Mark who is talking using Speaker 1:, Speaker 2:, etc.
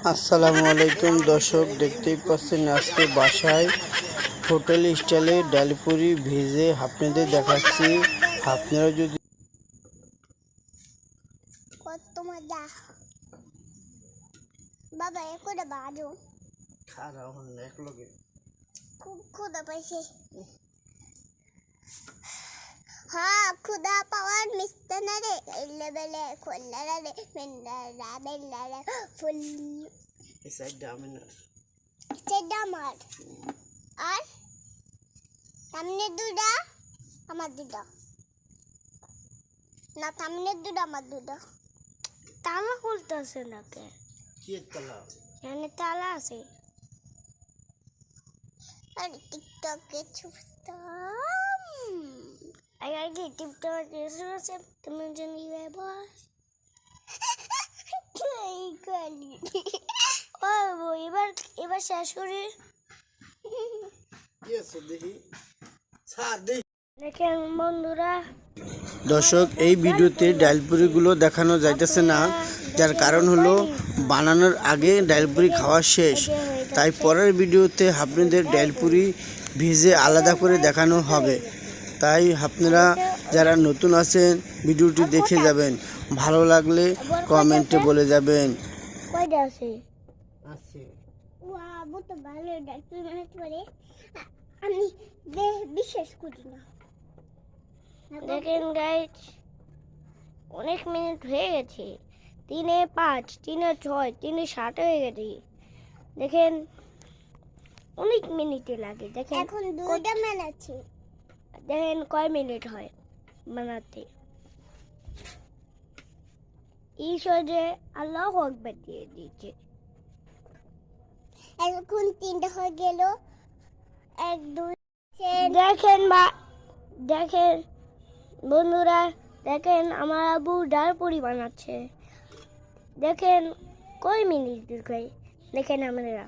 Speaker 1: আসসালামু আলাইকুম দর্শক, দেখতেই পাচ্ছেন আজকে বাসায় হোটেল স্টাইলে ডালপুরি ভেজে আপনাদের দেখাচ্ছি। আপনারা যদি
Speaker 2: কত মজা বাবা করে বাজো
Speaker 1: খারাপ হলে এক লগে
Speaker 2: খুব ক্ষুধা পাইছে। হ্যাঁ, ক্ষুধা পাওয়ার মিশতে না রে, লেবেলে খোল্লা রে মেন্ডারা বেল্লারা ফুল
Speaker 1: এই সাইডটা আমি না
Speaker 2: সেটা আমার। আর সামনে দুটা আমার দুটা, না সামনে দুটা আমার দুটা। তালা খুলতেছে না কে?
Speaker 1: কি তালা?
Speaker 2: এখানে তালা আছে। আর টিকটকে ছুটতাম আগে টিকটক আছে তুমি জানি বাবা ও এবার এবার শেষ করি।
Speaker 1: কি আছে দেখি স্যার দেখি।
Speaker 2: দেখেন বন্ধুরা,
Speaker 1: দর্শক, এই ভিডিওতে ডালপুরিগুলো দেখানো যাইতেছে না, যার কারণ হলো বানানোর আগে ডালপুরি খাওয়া শেষ, তাই পরের ভিডিওতে আপনাদের ডালপুরি ভেজে আলাদা করে দেখানো হবে। তাই আপনারা যারা নতুন আছেন ভিডিওটি দেখে যাবেন, ভালো লাগলে কমেন্টে বলে যাবেন।
Speaker 2: কয়টা আছে? আছে। ওয়াও, তো ভালো ডাক্তার মানে করে আমি বিশ্বাস করি না। দেখেন গাইস, অনেক মিনিট হয়ে গেছে, 3-5, 3-6, 3-7 হয়ে গেছে। দেখেন অনেক মিনিটে লাগে। দেখেন এখন 2টা বানাচ্ছি, দেখেন কয় মিনিট হয় বানাতে। এই সহজে আল্লাহু আকবার দিয়ে দিয়েছে। এখন 3টা হয়ে গেল। 1 2 দেখেন দেখেন বন্ধুরা, দেখেন আমার আবু ডালপুরি বানাচ্ছে। দেখেন কয় মিনিট দেখেন আমরা